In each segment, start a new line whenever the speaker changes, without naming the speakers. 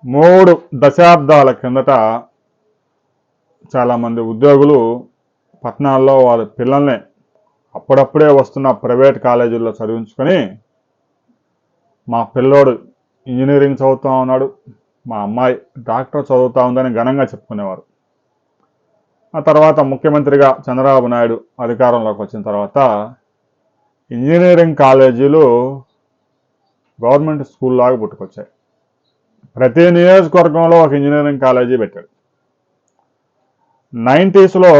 3 దశాబ్దాల కిందట చాలామంది ఉద్యోగులు పట్టణాల్లో వాళ్ళ పిల్లల్ని అప్పుడప్పుడే వస్తున్న ప్రైవేట్ కాలేజీల్లో చదివించుకొని మా పిల్లోడు ఇంజనీరింగ్ చదువుతూ ఉన్నాడు, మా అమ్మాయి డాక్టర్ చదువుతూ ఉందని ఘనంగా చెప్పుకునేవారు. ఆ తర్వాత ముఖ్యమంత్రిగా చంద్రబాబు నాయుడు అధికారంలోకి వచ్చిన తర్వాత ఇంజనీరింగ్ కాలేజీలు గవర్నమెంట్ స్కూల్ లాగా పుట్టుకొచ్చాయి. ప్రతి నియోజకవర్గంలో ఒక ఇంజనీరింగ్ కాలేజీ పెట్టాడు. 90స్లో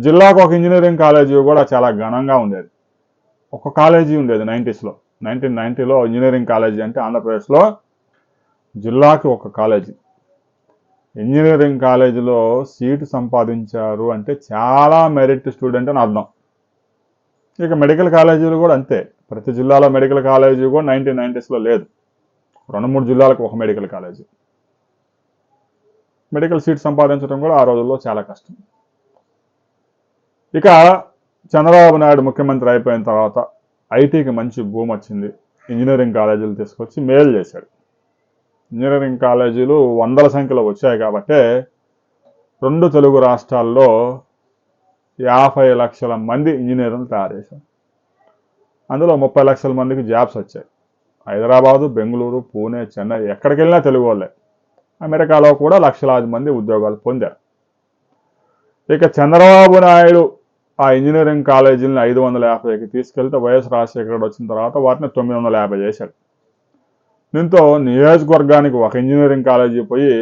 జిల్లాకు ఒక ఇంజనీరింగ్ కాలేజీ కూడా చాలా ఘనంగా ఉండేది. ఒక కాలేజీ ఉండేది 90స్లో. 1990లో ఇంజనీరింగ్ కాలేజీ అంటే ఆంధ్రప్రదేశ్లో జిల్లాకి ఒక కాలేజీ. ఇంజనీరింగ్ కాలేజీలో సీటు సంపాదించారు అంటే చాలా మెరిట్ స్టూడెంట్ అని అర్థం. ఇక మెడికల్ కాలేజీలు కూడా అంతే. ప్రతి జిల్లాలో మెడికల్ కాలేజీ కూడా 1990స్లో లేదు. 2-3 జిల్లాలకు ఒక మెడికల్ కాలేజీ. మెడికల్ సీట్ సంపాదించడం కూడా ఆ రోజుల్లో చాలా కష్టం. ఇక చంద్రబాబు నాయుడు ముఖ్యమంత్రి అయిపోయిన తర్వాత ఐటీకి మంచి భూమి వచ్చింది. ఇంజనీరింగ్ కాలేజీలు తీసుకొచ్చి మేలు చేశాడు. ఇంజనీరింగ్ కాలేజీలు వందల సంఖ్యలో వచ్చాయి కాబట్టి 2 తెలుగు రాష్ట్రాల్లో 50 లక్షల మంది ఇంజనీర్లు తయారు చేశారు. అందులో 30 లక్షల మందికి జాబ్స్ వచ్చాయి. హైదరాబాదు, బెంగళూరు, పూణే, చెన్నై ఎక్కడికి వెళ్ళినా తెలుగు వాళ్ళే. అమెరికాలో కూడా లక్షలాది మంది ఉద్యోగాలు పొందారు. ఇక చంద్రబాబు నాయుడు ఆ ఇంజనీరింగ్ కాలేజీలను 550కి తీసుకెళ్తే వైఎస్ రాజశేఖర వచ్చిన తర్వాత వాటిని 950 చేశాడు. దీంతో నియోజకవర్గానికి ఒక ఇంజనీరింగ్ కాలేజీ పోయి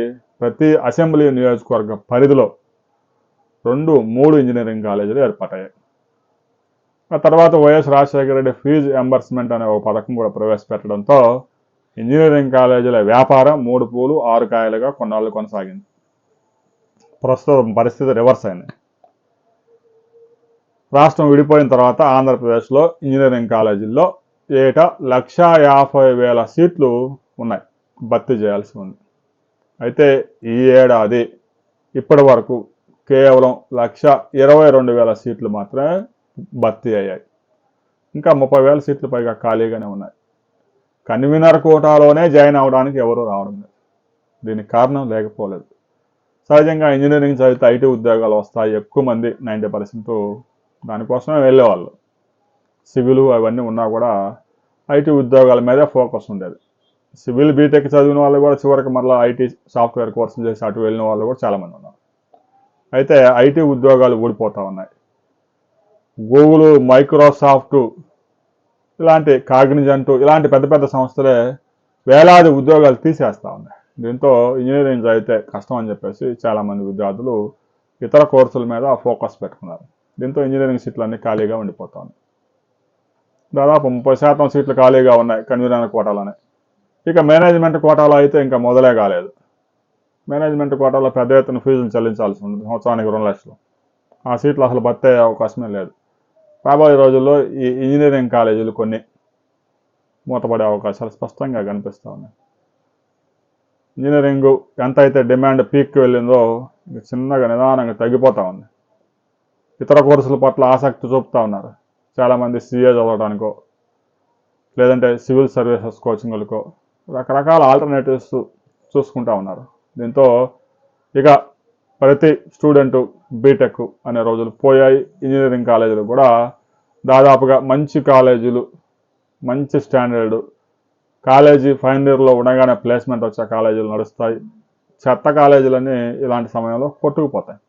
ప్రతి అసెంబ్లీ నియోజకవర్గ పరిధిలో 2-3 ఇంజనీరింగ్ కాలేజీలు ఏర్పడ్డాయి. ఆ తర్వాత వైఎస్ రాజశేఖర రెడ్డి ఫీజు ఎంబర్స్మెంట్ అనే ఒక పథకం కూడా ప్రవేశపెట్టడంతో ఇంజనీరింగ్ కాలేజీల వ్యాపారం 3 పూలు 6 కాయలుగా కొన్నాళ్ళు కొనసాగింది. ప్రస్తుతం పరిస్థితి రివర్స్ అయింది. రాష్ట్రం విడిపోయిన తర్వాత ఆంధ్రప్రదేశ్లో ఇంజనీరింగ్ కాలేజీల్లో ఏటా 1,50,000 సీట్లు ఉన్నాయి, భర్తీ చేయాల్సి ఉంది. అయితే ఈ ఏడాది ఇప్పటి వరకు కేవలం 1,22,000 సీట్లు మాత్రమే భర్తీ అయ్యాయి. ఇంకా 30,000 సీట్లు పైగా ఖాళీగానే ఉన్నాయి. కన్వీనర్ కోటాలోనే జాయిన్ అవడానికి ఎవరు రావడం లేదు. దీనికి కారణం లేకపోలేదు. సహజంగా ఇంజనీరింగ్ చదివితే ఐటీ ఉద్యోగాలు వస్తాయి, ఎక్కువ మంది 90% దానికోసమే వెళ్ళేవాళ్ళు. సివిల్ అవన్నీ ఉన్నా కూడా ఐటీ ఉద్యోగాల మీదే ఫోకస్ ఉండేది. సివిల్ బీటెక్ చదివిన వాళ్ళు కూడా చివరికి మళ్ళీ ఐటీ సాఫ్ట్వేర్ కోర్సులు చేసి అటు వెళ్ళిన వాళ్ళు కూడా చాలామంది ఉన్నారు. అయితే ఐటీ ఉద్యోగాలు ఊడిపోతూ ఉన్నాయి. గూగుల్, మైక్రోసాఫ్ట్ ఇలాంటి కాగ్నిజెంట్ ఇలాంటి పెద్ద పెద్ద సంస్థలే వేలాది ఉద్యోగాలు తీసేస్తూ ఉన్నాయి. దీంతో ఇంజనీరింగ్ చదివితే కష్టం అని చెప్పేసి చాలామంది విద్యార్థులు ఇతర కోర్సుల మీద ఫోకస్ పెట్టుకున్నారు. దీంతో ఇంజనీరింగ్ సీట్లు అన్నీ ఖాళీగా ఉండిపోతా ఉన్నాయి. దాదాపు 30% సీట్లు ఖాళీగా ఉన్నాయి కన్వీనర్ కోటాలోనే. ఇక మేనేజ్మెంట్ కోటాలో అయితే ఇంకా మొదలే కాలేదు. మేనేజ్మెంట్ కోటాలో పెద్ద ఎత్తున ఫీజులు చెల్లించాల్సి ఉంది, సంవత్సరానికి 2 లక్షలు. ఆ సీట్లు అసలు భర్తీ అయ్యే అవకాశమే లేదు. రాబోయే రోజుల్లో ఈ ఇంజనీరింగ్ కాలేజీలు కొన్ని మూతపడే అవకాశాలు స్పష్టంగా కనిపిస్తూ ఉన్నాయి. ఇంజనీరింగ్ ఎంత అయితే డిమాండ్ పీక్కి వెళ్ళిందో చిన్నగా నిదానంగా తగ్గిపోతూ ఉంది. ఇతర కోర్సుల పట్ల ఆసక్తి చూపుతూ ఉన్నారు. చాలామంది సిఏ చదవడానికో లేదంటే సివిల్ సర్వీసెస్ కోచింగ్లకో రకరకాల ఆల్టర్నేటివ్స్ చూసుకుంటూ ఉన్నారు. దీంతో ఇక ప్రతి స్టూడెంటు బీటెక్ అనే రోజులు పోయాయి. ఇంజనీరింగ్ కాలేజీలు కూడా దాదాపుగా మంచి కాలేజీలు, మంచి స్టాండర్డు కాలేజీ ఫైనల్ ఇయర్లో ఉండగానే ప్లేస్మెంట్ వచ్చే కాలేజీలు నడుస్తాయి. చెత్త కాలేజీలన్నీ ఇలాంటి సమయంలో కొట్టుకుపోతాయి.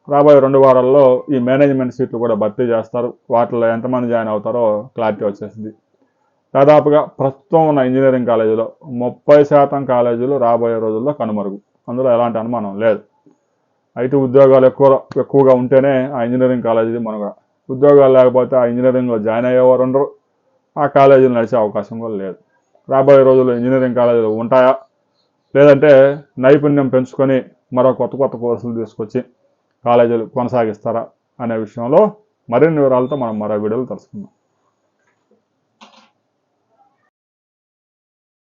రాబోయే 2 వారాల్లో ఈ మేనేజ్మెంట్ సీట్లు కూడా భర్తీ చేస్తారు. వాటిలో ఎంతమంది జాయిన్ అవుతారో క్లారిటీ వచ్చేసింది. దాదాపుగా ప్రస్తుతం ఉన్న ఇంజనీరింగ్ కాలేజీలో 30% కాలేజీలు రాబోయే రోజుల్లో కనుమరుగు. అందులో ఎలాంటి అనుమానం లేదు. ఐటీ ఉద్యోగాలు ఎక్కువగా ఉంటేనే ఆ ఇంజనీరింగ్ కాలేజీ మనుగడ. ఉద్యోగాలు లేకపోతే ఆ ఇంజనీరింగ్లో జాయిన్ అయ్యేవారు ఉండరు, ఆ కాలేజీలు నడిచే అవకాశం కూడా లేదు. రాబోయే రోజుల్లో ఇంజనీరింగ్ కాలేజీలు ఉంటాయా, లేదంటే నైపుణ్యం పెంచుకొని మరో కొత్త కోర్సులు తీసుకొచ్చి కాలేజీలు కొనసాగిస్తారా అనే విషయంలో మరిన్ని వివరాలతో మనం మరో వీడియోలో తెలుసుకుందాం.